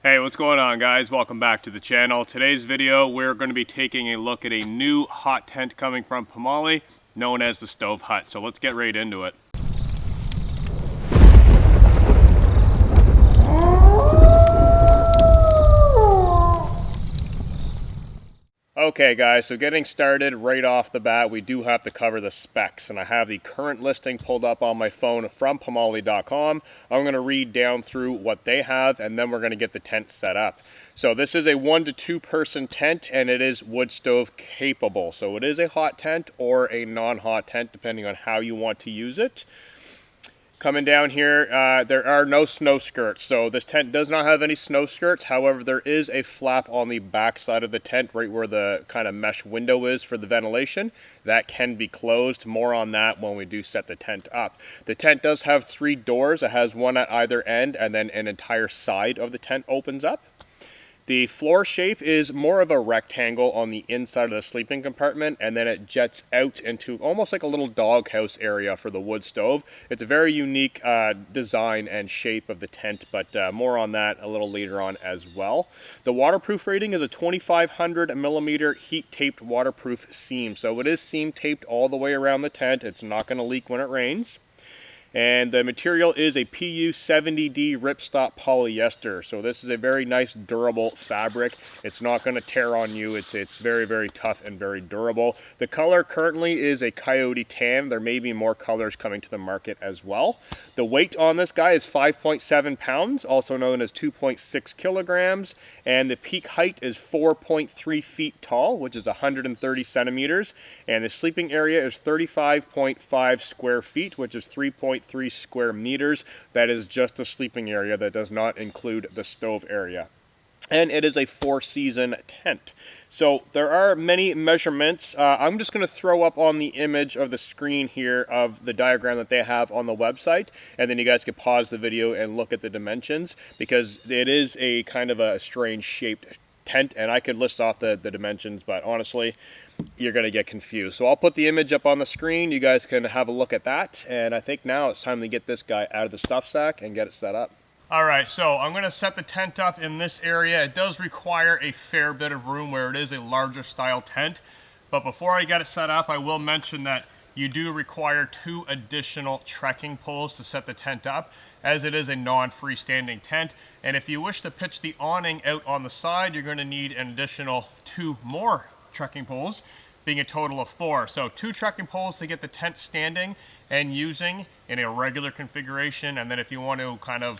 Hey, what's going on, guys? Welcome back to the channel. Today's video, we're going to be taking a look at a new hot tent coming from Pomoly, known as the Stove Hut. So let's get right into it. Okay guys, so getting started right off the bat, we do have to cover the specs, and I have the current listing pulled up on my phone from Pomoly.com. I'm going to read down through what they have, and then we're going to get the tent set up. So this is a 1 to 2 person tent, and it is wood stove capable. So it is a hot tent or a non-hot tent, depending on how you want to use it. Coming down here, there are no snow skirts, so this tent does not have any snow skirts. However, there is a flap on the back side of the tent, right where the kind of mesh window is for the ventilation. That can be closed. More on that when we do set the tent up. The tent does have 3 doors. It has one at either end, and then an entire side of the tent opens up. The floor shape is more of a rectangle on the inside of the sleeping compartment, and then it jets out into almost like a little doghouse area for the wood stove. It's a very unique design and shape of the tent, but more on that a little later on as well. The waterproof rating is a 2500 millimeter heat taped waterproof seam. So it is seam taped all the way around the tent. It's not going to leak when it rains. And the material is a PU 70D ripstop polyester. So this is a very nice durable fabric. It's not going to tear on you. It's very, very tough and very durable. The color currently is a coyote tan. There may be more colors coming to the market as well. The weight on this guy is 5.7 pounds, also known as 2.6 kilograms. And the peak height is 4.3 feet tall, which is 130 centimeters. And the sleeping area is 35.5 square feet, which is 3.3 square meters. That is just a sleeping area. That does not include the stove area. And it is a 4-season tent. So there are many measurements. I'm just going to throw up on the image of the screen here of the diagram that they have on the website, and then you guys can pause the video and look at the dimensions, because it is a kind of a strange shaped tent, and I could list off the dimensions, but honestly you're going to get confused. So I'll put the image up on the screen. You guys can have a look at that, and I think now it's time to get this guy out of the stuff sack and get it set up. Alright, so I'm going to set the tent up in this area. It does require a fair bit of room where it is a larger style tent. But before I get it set up, I will mention that you do require 2 additional trekking poles to set the tent up, as it is a non-freestanding tent. And if you wish to pitch the awning out on the side, you're going to need an additional 2 more trekking poles, being a total of 4. So 2 trekking poles to get the tent standing and using in a regular configuration. And then if you want to kind of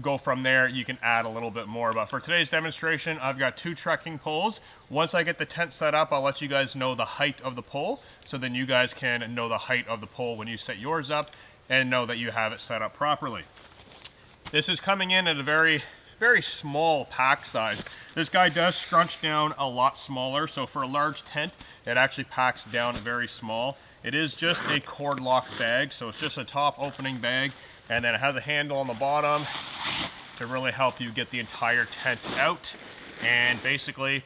go from there, you can add a little bit more. But for today's demonstration, I've got 2 trekking poles. Once I get the tent set up, I'll let you guys know the height of the pole, so then you guys can know the height of the pole when you set yours up and know that you have it set up properly. This is coming in at a very, very small pack size. This guy does scrunch down a lot smaller, so for a large tent, it actually packs down very small. It is just a cord lock bag, so it's just a top opening bag, and then it has a handle on the bottom to really help you get the entire tent out. And basically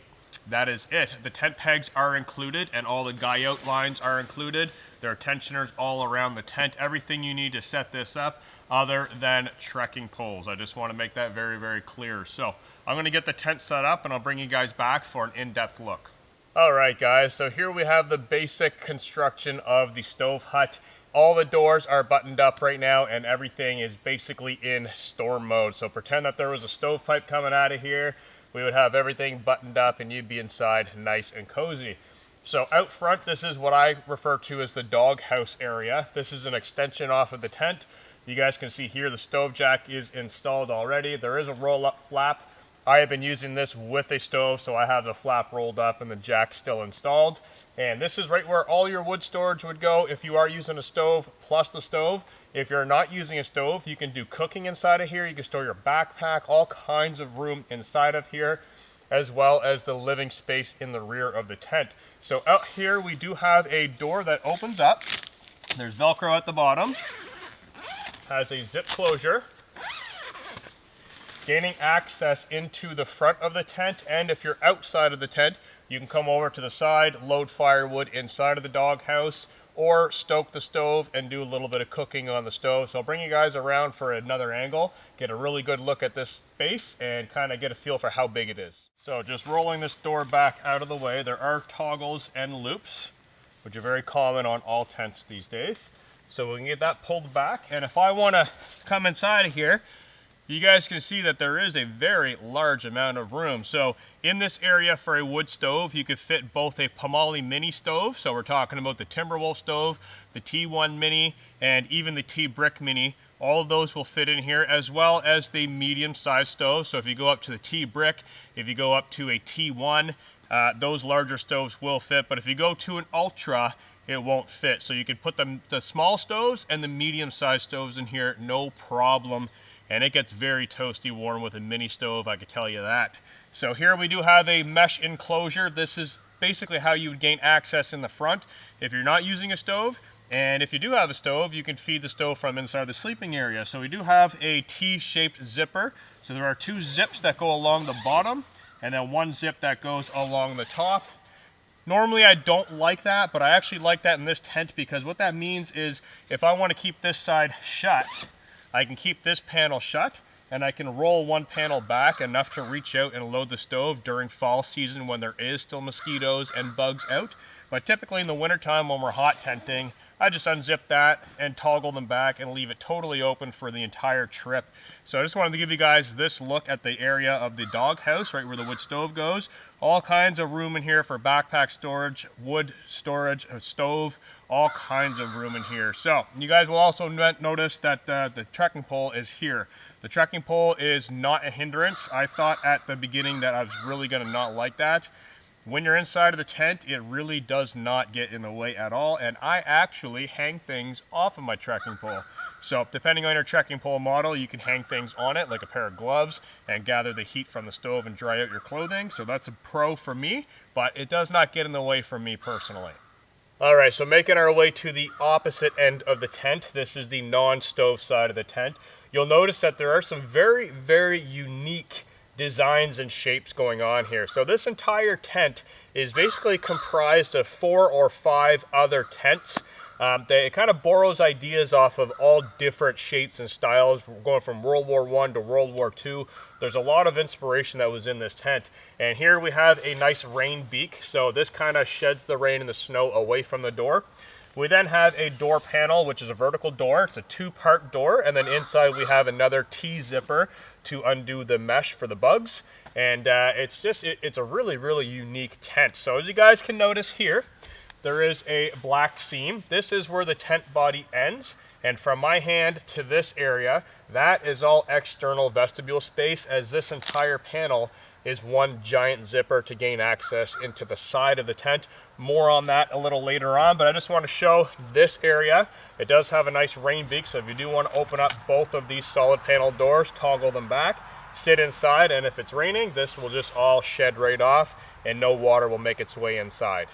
that is it. The tent pegs are included, and all the guy out lines are included. There are tensioners all around the tent. Everything you need to set this up other than trekking poles. I just want to make that very, very clear. So I'm going to get the tent set up, and I'll bring you guys back for an in-depth look. Alright guys, so here we have the basic construction of the stove hut. All the doors are buttoned up right now, and everything is basically in storm mode. So pretend that there was a stovepipe coming out of here. We would have everything buttoned up, and you'd be inside nice and cozy. So out front, this is what I refer to as the doghouse area. This is an extension off of the tent. You guys can see here the stove jack is installed already. There is a roll-up flap. I have been using this with a stove, so I have the flap rolled up and the jack still installed. And this is right where all your wood storage would go if you are using a stove plus the stove. If you're not using a stove, you can do cooking inside of here. You can store your backpack, all kinds of room inside of here, as well as the living space in the rear of the tent. So out here we do have a door that opens up. There's Velcro at the bottom. Has a zip closure. Gaining access into the front of the tent, and if you're outside of the tent, you can come over to the side, load firewood inside of the doghouse, or stoke the stove and do a little bit of cooking on the stove. So I'll bring you guys around for another angle, get a really good look at this space, and kind of get a feel for how big it is. So just rolling this door back out of the way, there are toggles and loops, which are very common on all tents these days. So we can get that pulled back, and if I want to come inside of here, you guys can see that there is a very large amount of room. So in this area for a wood stove, you could fit both a Pomoly mini stove, so we're talking about the Timberwolf stove, the T1 mini, and even the T-brick mini. All of those will fit in here, as well as the medium-sized stove. So if you go up to the T-brick, if you go up to a T1, those larger stoves will fit. But if you go to an Ultra, it won't fit. So you can put the small stoves and the medium-sized stoves in here, no problem. And it gets very toasty warm with a mini stove, I can tell you that. So here we do have a mesh enclosure. This is basically how you would gain access in the front if you're not using a stove. And if you do have a stove, you can feed the stove from inside the sleeping area. So we do have a T-shaped zipper. So there are 2 zips that go along the bottom, and then 1 zip that goes along the top. Normally I don't like that, but I actually like that in this tent, because what that means is if I want to keep this side shut, I can keep this panel shut, and I can roll one panel back enough to reach out and load the stove during fall season when there is still mosquitoes and bugs out. But typically in the wintertime when we're hot tenting, I just unzip that and toggle them back and leave it totally open for the entire trip. So I just wanted to give you guys this look at the area of the doghouse, right where the wood stove goes. All kinds of room in here for backpack storage, wood storage, a stove, all kinds of room in here. So you guys will also notice that the trekking pole is here. The trekking pole is not a hindrance. I thought at the beginning that I was really going to not like that. When you're inside of the tent, it really does not get in the way at all, and I actually hang things off of my trekking pole. So depending on your trekking pole model, you can hang things on it like a pair of gloves and gather the heat from the stove and dry out your clothing. So that's a pro for me, but it does not get in the way for me personally. All right, so making our way to the opposite end of the tent. This is the non-stove side of the tent. You'll notice that there are some very, very unique designs and shapes going on here. So this entire tent is basically comprised of 4 or 5 other tents. It kind of borrows ideas off of all different shapes and styles, going from World War I to World War II. There's a lot of inspiration that was in this tent. And here we have a nice rain beak. So this kind of sheds the rain and the snow away from the door. We then have a door panel, which is a vertical door. It's a 2-part door. And then inside we have another T-zipper to undo the mesh for the bugs. And it's a really, really unique tent. So as you guys can notice here, there is a black seam. This is where the tent body ends. And from my hand to this area, that is all external vestibule space, as this entire panel is one giant zipper to gain access into the side of the tent. More on that a little later on, but I just want to show this area. It does have a nice rain beak, so if you do want to open up both of these solid panel doors, toggle them back, sit inside, and if it's raining, this will just all shed right off and no water will make its way inside.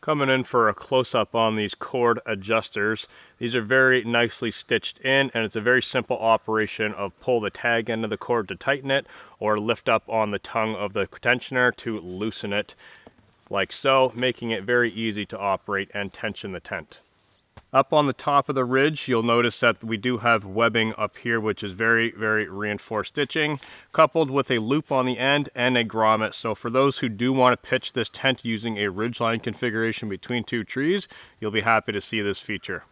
Coming in for a close-up on these cord adjusters. These are very nicely stitched in, and it's a very simple operation of pull the tag end of the cord to tighten it, or lift up on the tongue of the tensioner to loosen it, like so, making it very easy to operate and tension the tent. Up on the top of the ridge, you'll notice that we do have webbing up here, which is very, very reinforced stitching, coupled with a loop on the end and a grommet. So for those who do want to pitch this tent using a ridgeline configuration between 2 trees, you'll be happy to see this feature.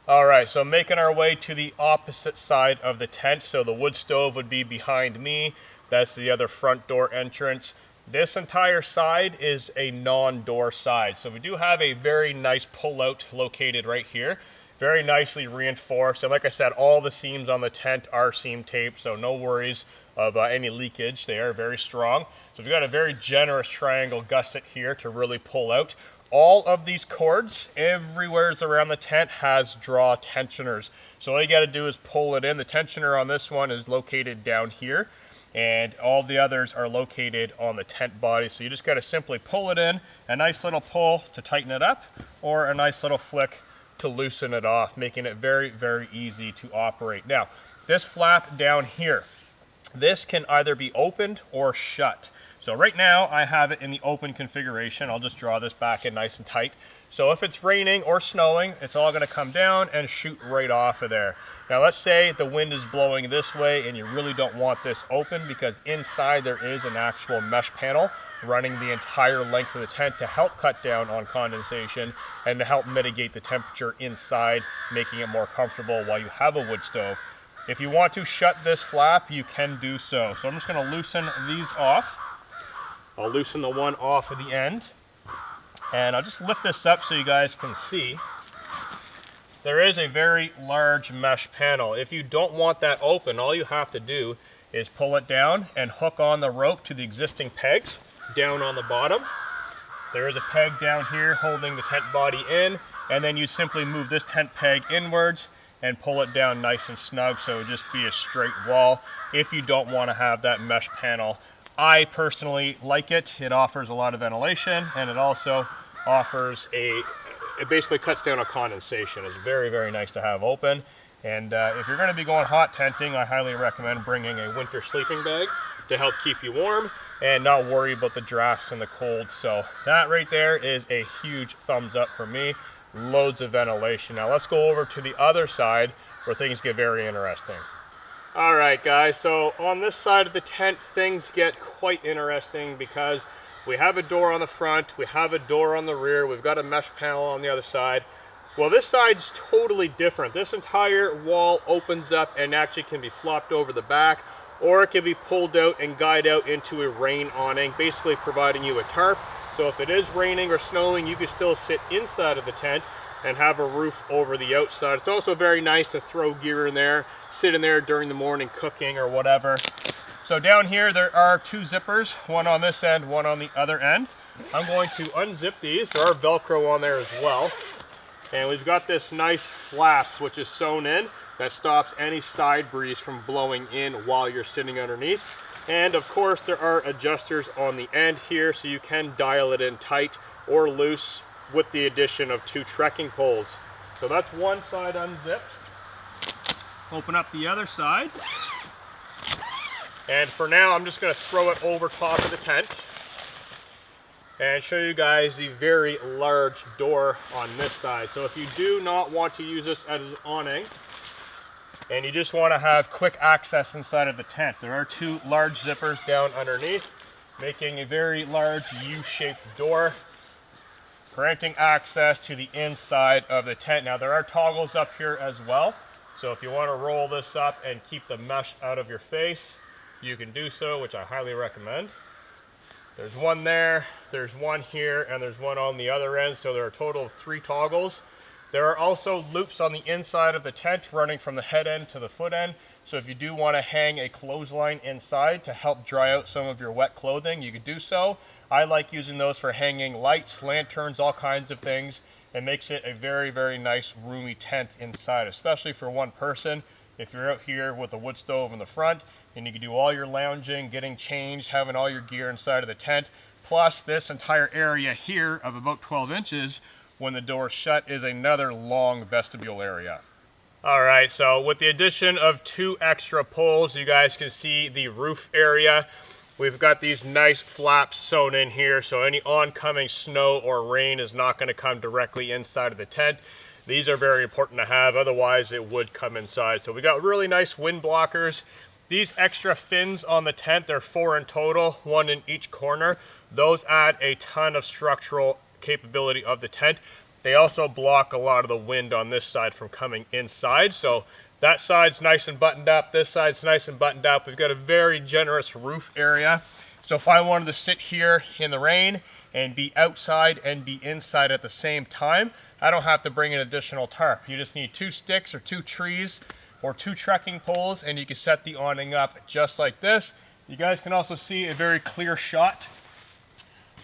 All right, so making our way to the opposite side of the tent. So the wood stove would be behind me. That's the other front door entrance. This entire side is a non-door side. So we do have a very nice pull-out located right here. Very nicely reinforced. And like I said, all the seams on the tent are seam taped, so no worries of any leakage. They are very strong. So we've got a very generous triangle gusset here to really pull out. All of these cords, everywhere around the tent, has draw tensioners. So all you got to do is pull it in. The tensioner on this one is located down here, and all the others are located on the tent body. So you just got to simply pull it in, a nice little pull to tighten it up, or a nice little flick to loosen it off, making it very, very easy to operate. Now, this flap down here, this can either be opened or shut. So right now I have it in the open configuration. I'll just draw this back in nice and tight. So if it's raining or snowing, it's all going to come down and shoot right off of there. Now let's say the wind is blowing this way and you really don't want this open, because inside there is an actual mesh panel running the entire length of the tent to help cut down on condensation and to help mitigate the temperature inside, making it more comfortable while you have a wood stove. If you want to shut this flap, you can do so. So I'm just going to loosen these off. I'll loosen the one off of the end, and I'll just lift this up so you guys can see. There is a very large mesh panel. If you don't want that open, all you have to do is pull it down and hook on the rope to the existing pegs down on the bottom. There is a peg down here holding the tent body in, and then you simply move this tent peg inwards and pull it down nice and snug, so it would just be a straight wall if you don't want to have that mesh panel. I personally like it. It offers a lot of ventilation, and it also offers it basically cuts down on condensation. It's very, very nice to have open. And if you're going to be going hot tenting, I highly recommend bringing a winter sleeping bag to help keep you warm and not worry about the drafts and the cold. So that right there is a huge thumbs up for me. Loads of ventilation. Now let's go over to the other side where things get very interesting. All right, guys, so on this side of the tent, things get quite interesting because we have a door on the front, we have a door on the rear, we've got a mesh panel on the other side. Well, this side's totally different. This entire wall opens up and actually can be flopped over the back, or it can be pulled out and guyed out into a rain awning, basically providing you a tarp. So if it is raining or snowing, you can still sit inside of the tent and have a roof over the outside. It's also very nice to throw gear in there, sit in there during the morning cooking or whatever. So down here there are two zippers, one on this end, one on the other end. I'm going to unzip these. There are Velcro on there as well. And we've got this nice flap which is sewn in that stops any side breeze from blowing in while you're sitting underneath. And of course there are adjusters on the end here, so you can dial it in tight or loose with the addition of two trekking poles. So that's one side unzipped. Open up the other side. And for now, I'm just going to throw it over top of the tent and show you guys the very large door on this side. So if you do not want to use this as an awning and you just want to have quick access inside of the tent, there are two large zippers down underneath, making a very large U-shaped door, granting access to the inside of the tent. Now there are toggles up here as well, so if you want to roll this up and keep the mesh out of your face, you can do so, which I highly recommend. There's one there, there's one here, and there's one on the other end, so there are a total of 3 toggles. There are also loops on the inside of the tent running from the head end to the foot end, so if you do want to hang a clothesline inside to help dry out some of your wet clothing, you can do so. I like using those for hanging lights, lanterns, all kinds of things. It makes it a very, very nice roomy tent inside, especially for one person. If you're out here with a wood stove in the front, and you can do all your lounging, getting changed, having all your gear inside of the tent. Plus this entire area here of about 12 inches when the door's shut is another long vestibule area. All right, so with the addition of 2 extra poles, you guys can see the roof area. We've got these nice flaps sewn in here, so any oncoming snow or rain is not going to come directly inside of the tent. These are very important to have, otherwise it would come inside. So we got really nice wind blockers. These extra fins on the tent, they're 4 in total, 1 in each corner. Those add a ton of structural capability of the tent. They also block a lot of the wind on this side from coming inside. So that side's nice and buttoned up, this side's nice and buttoned up. We've got a very generous roof area. So if I wanted to sit here in the rain and be outside and be inside at the same time, I don't have to bring an additional tarp. You just need 2 sticks or 2 trees or 2 trekking poles, and you can set the awning up just like this. You guys can also see a very clear shot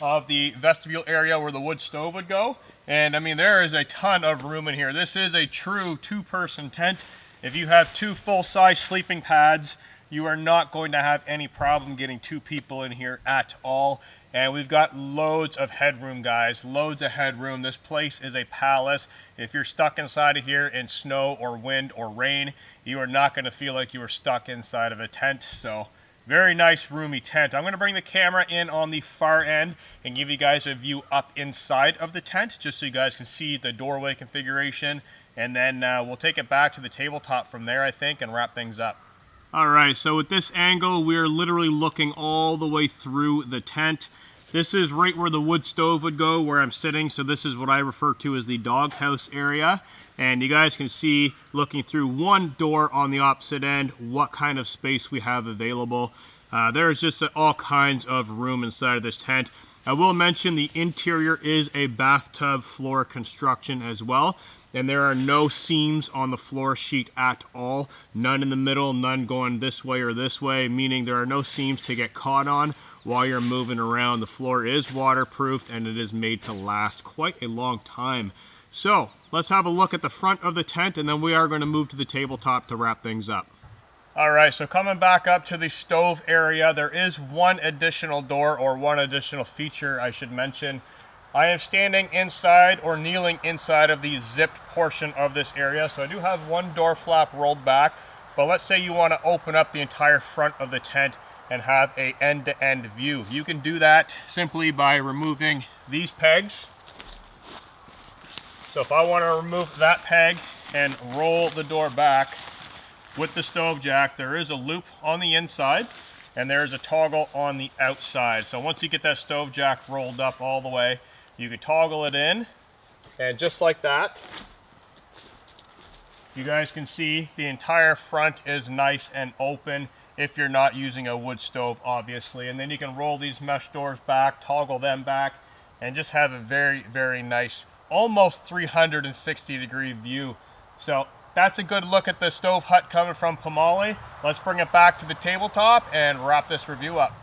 of the vestibule area where the wood stove would go. And I mean, there is a ton of room in here. This is a true 2-person tent. If you have 2 full-size sleeping pads, you are not going to have any problem getting 2 people in here at all. And we've got loads of headroom, guys, loads of headroom. This place is a palace. If you're stuck inside of here in snow or wind or rain, you are not going to feel like you are stuck inside of a tent. So Very nice roomy tent. I'm going to bring the camera in on the far end and give you guys a view up inside of the tent, just so you guys can see the doorway configuration, and then we'll take it back to the tabletop from there, I think, and wrap things up. Alright, so with this angle, we're literally looking all the way through the tent. This is right where the wood stove would go, where I'm sitting, so this is what I refer to as the doghouse area. And you guys can see, looking through one door on the opposite end, what kind of space we have available. There's just all kinds of room inside of this tent. I will mention the interior is a bathtub floor construction as well. And there are no seams on the floor sheet at all. None in the middle, none going this way or this way, meaning there are no seams to get caught on while you're moving around. The floor is waterproofed and it is made to last quite a long time. So let's have a look at the front of the tent, and then we are going to move to the tabletop to wrap things up. Alright, so coming back up to the stove area, there is one additional door, or one additional feature I should mention. I am standing inside, or kneeling inside, of the zipped portion of this area, so I do have one door flap rolled back. But let's say you want to open up the entire front of the tent and have a end-to-end view. You can do that simply by removing these pegs. So if I want to remove that peg and roll the door back with the stove jack, there is a loop on the inside and there's a toggle on the outside. So once you get that stove jack rolled up all the way, you can toggle it in, and just like that, you guys can see the entire front is nice and open if you're not using a wood stove, obviously. And then you can roll these mesh doors back, toggle them back, and just have a very, very nice, almost 360-degree view. So that's a good look at the stove hut coming from Pomoly. Let's bring it back to the tabletop and wrap this review up.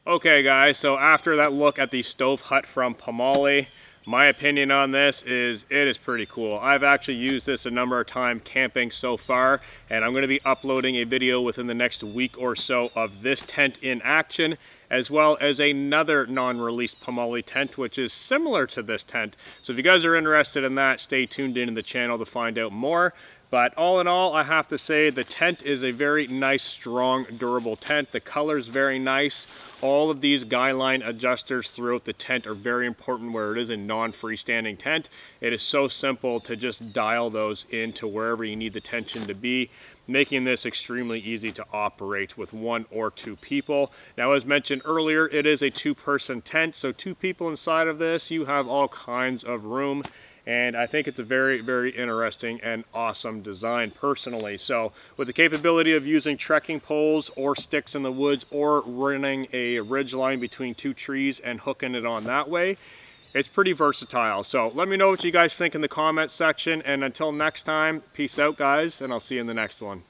Okay guys, so after that look at the stove hut from Pomoly, my opinion on this is it is pretty cool. I've actually used this a number of times camping so far, and I'm going to be uploading a video within the next week or so of this tent in action, as well as another non-released Pomoly tent, which is similar to this tent. So if you guys are interested in that, stay tuned into the channel to find out more. But all in all, I have to say the tent is a very nice, strong, durable tent. The color is very nice. All of these guy line adjusters throughout the tent are very important where it is a non-freestanding tent. It is so simple to just dial those into wherever you need the tension to be, making this extremely easy to operate with one or two people. Now, as mentioned earlier, it is a two-person tent, so two people inside of this, you have all kinds of room. And I think it's a very, very interesting and awesome design personally. So with the capability of using trekking poles or sticks in the woods, or running a ridge line between two trees and hooking it on that way, it's pretty versatile. So let me know what you guys think in the comments section, and until next time, peace out guys, and I'll see you in the next one.